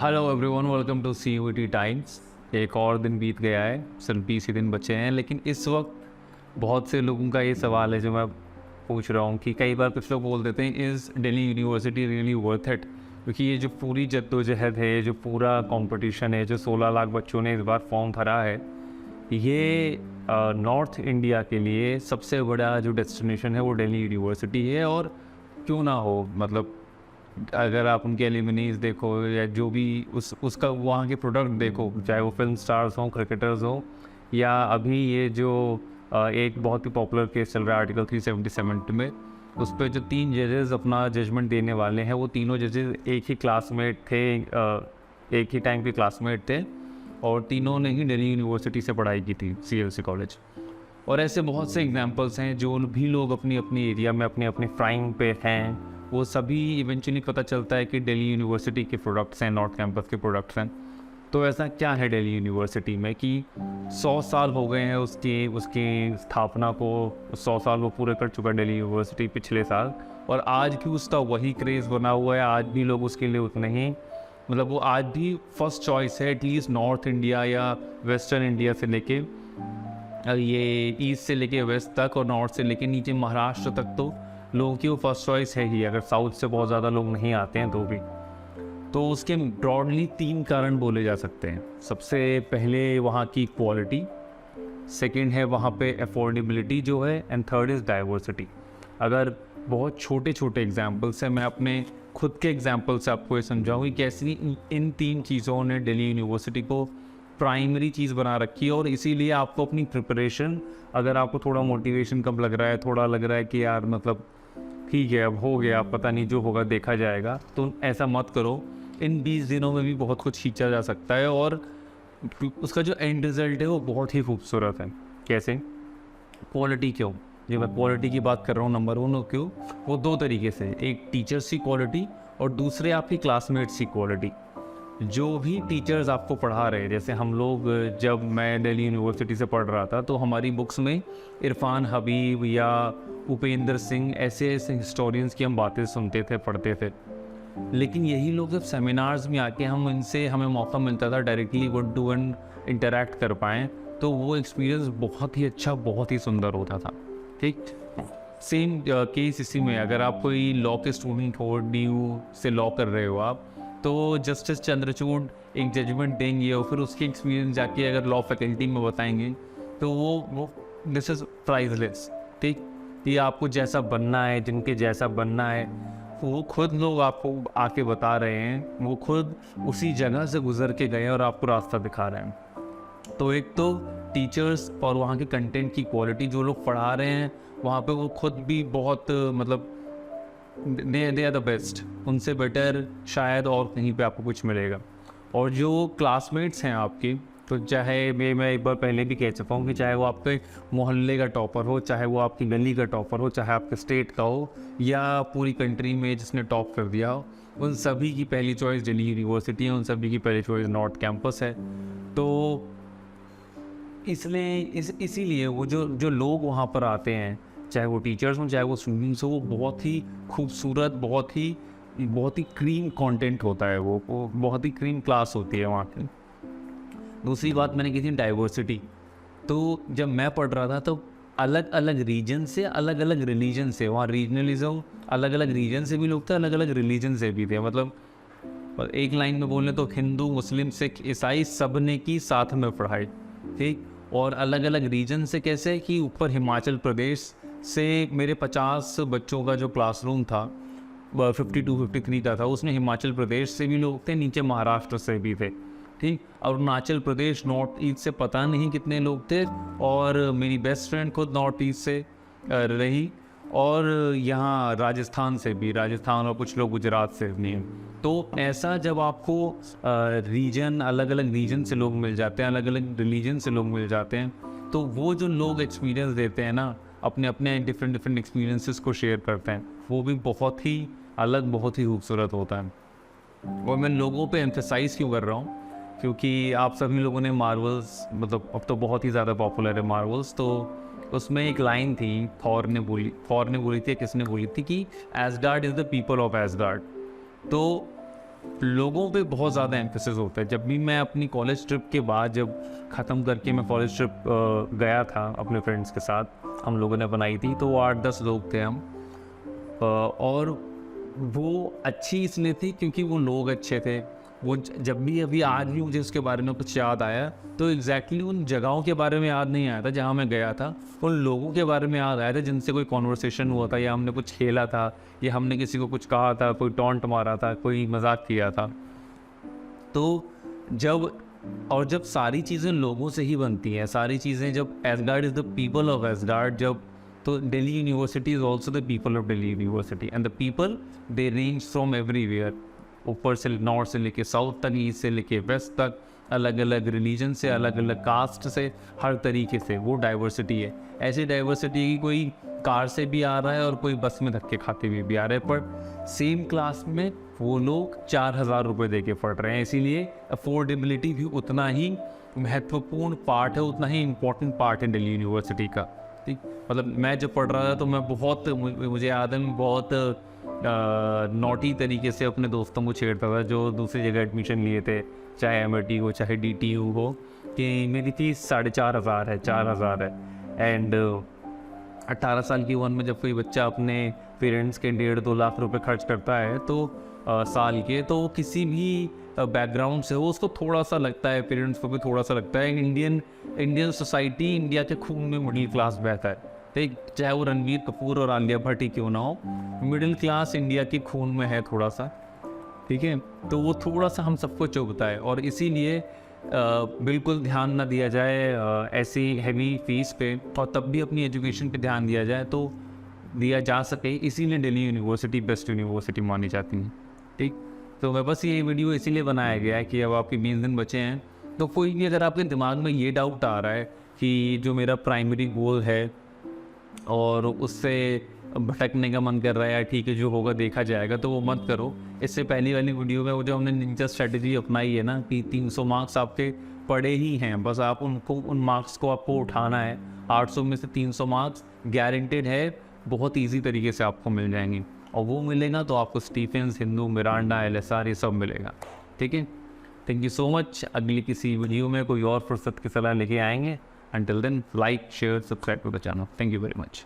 Hello everyone, welcome to CUET times. एक और दिन बीत गया है, सिर्फ 20 ही दिन बचे हैं। लेकिन इस वक्त बहुत से लोगों का ये सवाल है जो मैं पूछ रहा हूँ कि कई बार कुछ लोग बोल देते हैं, is Delhi university really worth it? क्योंकि ये जो पूरी जद्दोजहद है, जो पूरा कंपटीशन है, जो 16 लाख बच्चों ने इस बार फॉर्म भरा है, ये नॉर्थ इंडिया के लिए सबसे बड़ा जो डेस्टिनेशन है वो दिल्ली यूनिवर्सिटी है। और क्यों ना हो, मतलब अगर आप उनके एलिमनीज देखो या जो भी उसका वहाँ के प्रोडक्ट देखो, चाहे वो फिल्म स्टार्स हों, क्रिकेटर्स हों, या अभी ये जो एक बहुत ही पॉपुलर केस चल रहा है आर्टिकल 377 में, उस पर जो 3 जजेस अपना जजमेंट देने वाले हैं, वो तीनों जजेस एक ही क्लासमेट थे, एक ही टाइम के क्लासमेट थे, और तीनों ने ही दिल्ली यूनिवर्सिटी से पढ़ाई की थी, CLC कॉलेज। और ऐसे बहुत से एग्जांपल्स हैं जो भी लोग अपनी अपनी एरिया में अपने अपने प्राइम पे हैं, वो सभी इवेंचुअली पता चलता है कि दिल्ली यूनिवर्सिटी के प्रोडक्ट्स हैं, नॉर्थ कैंपस के प्रोडक्ट्स हैं। तो ऐसा क्या है दिल्ली यूनिवर्सिटी में कि 100 साल हो गए हैं उसकी उसकी स्थापना को, 100 साल वो पूरे कर चुका दिल्ली यूनिवर्सिटी पिछले साल, और आज भी उसका वही क्रेज़ बना हुआ है। आज भी लोग उसके लिए उतने ही, मतलब वो आज भी फर्स्ट चॉइस है, एटलीस्ट नॉर्थ इंडिया या वेस्टर्न इंडिया से लेके ये ईस्ट से लेके वेस्ट तक, और नॉर्थ से लेके नीचे महाराष्ट्र तक, तो लोगों की वो फर्स्ट चॉइस है ही, अगर साउथ से बहुत ज़्यादा लोग नहीं आते हैं तो भी। तो उसके ब्रॉडली 3 कारण बोले जा सकते हैं। सबसे पहले वहाँ की क्वालिटी, सेकंड है वहाँ पे अफोर्डेबिलिटी जो है, एंड थर्ड इज़ डाइवर्सिटी। अगर बहुत छोटे छोटे एग्जाम्पल्स हैं, मैं अपने खुद के एग्जाम्पल से आपको ये समझाऊँ कि कैसे इन 3 चीज़ों ने दिल्ली यूनिवर्सिटी को प्राइमरी चीज़ बना रखी है। और इसीलिए आपको अपनी प्रिपरेशन, अगर आपको थोड़ा मोटिवेशन कम लग रहा है, थोड़ा लग रहा है कि यार मतलब ठीक है अब हो गया, पता नहीं जो होगा देखा जाएगा, तो ऐसा मत करो। इन 20 दिनों में भी बहुत कुछ खींचा जा सकता है, और उसका जो एंड रिज़ल्ट है वो बहुत ही खूबसूरत है। कैसे? क्वालिटी क्यों? जब मैं क्वालिटी की बात कर रहा हूँ, नंबर 1 क्यों, वो 2 तरीके से, एक टीचर्स की क्वालिटी और दूसरे आपकी क्लासमेट्स की क्वालिटी। जो भी टीचर्स आपको पढ़ा रहे हैं, जैसे हम लोग, जब मैं दिल्ली यूनिवर्सिटी से पढ़ रहा था तो हमारी बुक्स में इरफान हबीब या उपेंद्र सिंह, ऐसे ऐसे हिस्टोरियंस की हम बातें सुनते थे, पढ़ते थे। लेकिन यही लोग जब सेमिनार्स में आके हमें मौका मिलता था डायरेक्टली 1 to 1 इंटरेक्ट कर पाएँ, तो वो एक्सपीरियंस बहुत ही अच्छा, बहुत ही सुंदर होता था। ठीक, सेम केस इसी में, अगर आप कोई लॉ के स्टूडेंट हो, DU से लॉ कर रहे हो आप, तो जस्टिस चंद्रचूड़ एक जजमेंट देंगे और फिर उसकी एक्सपीरियंस जाके अगर लॉ फैकल्टी में बताएंगे, तो वो दिस इज़ प्राइजलेस। ठीक, ये आपको जैसा बनना है, जिनके जैसा बनना है, वो खुद लोग आपको आके बता रहे हैं, वो खुद उसी जगह से गुजर के गए और आपको रास्ता दिखा रहे हैं। तो एक तो टीचर्स और वहाँ के कंटेंट की क्वालिटी, जो लोग पढ़ा रहे हैं वहाँ पे वो खुद भी बहुत, मतलब दे आर द बेस्ट, उनसे बेटर शायद और कहीं पे आपको कुछ मिलेगा। और जो क्लासमेट्स हैं आपके, तो चाहे मैं एक बार पहले भी कह चुका हूँ कि चाहे वो आपके मोहल्ले का टॉपर हो, चाहे वो आपकी गली का टॉपर हो, चाहे आपके स्टेट का हो, या पूरी कंट्री में जिसने टॉप कर दिया हो, उन सभी की पहली चॉइस दिल्ली यूनिवर्सिटी है, उन सभी की पहली चॉइस नॉर्थ कैंपस है। तो इसलिए इसीलिए वो जो लोग वहाँ पर आते हैं, चाहे वो टीचर्स हों, चाहे वो स्टूडेंट्स हो, वो बहुत ही खूबसूरत, बहुत ही क्रीम कंटेंट होता है, वो बहुत ही क्रीम क्लास होती है वहाँ की। दूसरी बात मैंने की थी डाइवर्सिटी। तो जब मैं पढ़ रहा था तो अलग अलग रीजन से, अलग अलग रिलीजन से, वहाँ रीजनलिज्म, अलग अलग रीजन से भी लोग थे, अलग अलग रिलीजन से भी थे। मतलब एक लाइन में बोलें तो हिंदू, मुस्लिम, सिख, ईसाई, सब ने की साथ में पढ़ाई। ठीक, और अलग अलग रीजन से कैसे कि ऊपर हिमाचल प्रदेश से मेरे 50 बच्चों का जो क्लासरूम था, 52-53 का था, उसमें हिमाचल प्रदेश से भी लोग थे, नीचे महाराष्ट्र से भी थे। ठीक, अरुणाचल प्रदेश, नॉर्थ ईस्ट से पता नहीं कितने लोग थे, और मेरी बेस्ट फ्रेंड खुद नॉर्थ ईस्ट से रही, और यहाँ राजस्थान से भी, राजस्थान और कुछ लोग गुजरात से भी हैं। तो ऐसा जब आपको रीजन, अलग अलग रीजन से लोग मिल जाते हैं, अलग अलग रिलीजन से लोग मिल जाते हैं, तो वो जो लोग एक्सपीरियंस देते हैं ना, अपने अपने डिफरेंट एक्सपीरियंसेस को शेयर करते हैं, वो भी बहुत ही अलग, बहुत ही खूबसूरत होता है। और मैं लोगों पे एम्फेसाइज क्यों कर रहा हूँ, क्योंकि आप सभी लोगों ने मार्वल्स, मतलब अब तो बहुत ही ज़्यादा पॉपुलर है मार्वल्स, तो उसमें एक लाइन थी, थॉर ने बोली थी, किसने बोली थी कि ash gourd is the people of ash gourd. तो लोगों पे बहुत ज़्यादा एम्फेसिस होता है। जब भी मैं अपनी कॉलेज ट्रिप के बाद जब ख़त्म करके मैं कॉलेज ट्रिप गया था अपने फ्रेंड्स के साथ, हम लोगों ने बनाई थी, तो 8-10 लोग थे हम। और वो अच्छी इसलिए थी क्योंकि वो लोग अच्छे थे। वो जब भी अभी आज भी मुझे उसके बारे में कुछ याद आया तो एग्जैक्टली उन जगहों के बारे में याद नहीं आया था जहाँ मैं गया था, उन लोगों के बारे में याद आया था जिनसे कोई कॉन्वर्सेशन हुआ था, या हमने कुछ खेला था, या हमने किसी को कुछ कहा था, कोई टॉन्ट मारा था, कोई मजाक किया था। तो जब सारी चीज़ें लोगों से ही बनती हैं, सारी चीज़ें, जब ash gourd is the people of ash gourd, जब तो Delhi university is also the people of Delhi university, and the people they range from everywhere, ऊपर से नॉर्थ से लेके साउथ तक, ईस्ट से लेके वेस्ट तक, अलग अलग रिलीजन से, अलग अलग कास्ट से, हर तरीके से वो डाइवर्सिटी है। ऐसी डाइवर्सिटी की कोई कार से भी आ रहा है और कोई बस में धक्के खाते हुए भी आ रहे हैं, पर सेम क्लास में वो लोग 4,000 रुपये दे के पढ़ रहे हैं। इसीलिए अफोर्डेबिलिटी भी उतना ही महत्वपूर्ण पार्ट है, उतना ही इम्पोर्टेंट पार्ट है दिल्ली यूनिवर्सिटी का। ठीक, मतलब मैं जब पढ़ रहा था तो मैं मुझे याद है, मैं बहुत नॉटी तरीके से अपने दोस्तों को छेड़ता था जो दूसरी जगह एडमिशन लिए थे, चाहे MIT हो चाहे DTU हो, कि मेरी फीस 4,500 है, 4,000 है। एंड 18 साल की उम्र में जब कोई बच्चा अपने पेरेंट्स के 1.5-2 लाख रुपए खर्च करता है तो साल के, तो किसी भी बैकग्राउंड से हो उसको थोड़ा सा लगता है, पेरेंट्स को भी थोड़ा सा लगता है। इंडियन सोसाइटी, इंडिया के खून में मिडिल क्लास बहता है, ठीक, चाहे वो रणवीर कपूर और आलिया भट्ट ही क्यों ना हो, मिडिल क्लास इंडिया के खून में है थोड़ा सा, ठीक है। तो वो थोड़ा सा हम सबको चुभता है, और इसीलिए बिल्कुल ध्यान ना दिया जाए ऐसी हैवी फीस पे, और तब भी अपनी एजुकेशन पे ध्यान दिया जाए तो दिया जा सके। इसीलिए दिल्ली यूनिवर्सिटी बेस्ट यूनिवर्सिटी मानी जाती है, ठीक। तो मैं बस ये वीडियो इसीलिए बनाया गया है कि अब आपके 20 दिन बचे हैं, तो कोई भी अगर आपके दिमाग में ये डाउट आ रहा है कि जो मेरा प्राइमरी गोल है और उससे भटकने का मन कर रहा है, या ठीक है जो होगा देखा जाएगा, तो वो मत करो। इससे पहली वाली वीडियो में वो जो हमने निंजा स्ट्रेटजी अपनाई है ना, कि 300 मार्क्स आपके पड़े ही हैं, बस आप उन मार्क्स को आपको उठाना है। 800 में से 300 मार्क्स गारंटेड है, बहुत ईजी तरीके से आपको मिल जाएंगे, और वो मिलेगा तो आपको स्टीफेंस, हिंदू, मिरांडा, LSR ये सब मिलेगा, ठीक है। Thank you so much. अगली किसी वीडियो में कोई और फुर्सत की सलाह लेके आएंगे। Until then, like, share, subscribe to the channel. Thank you very much.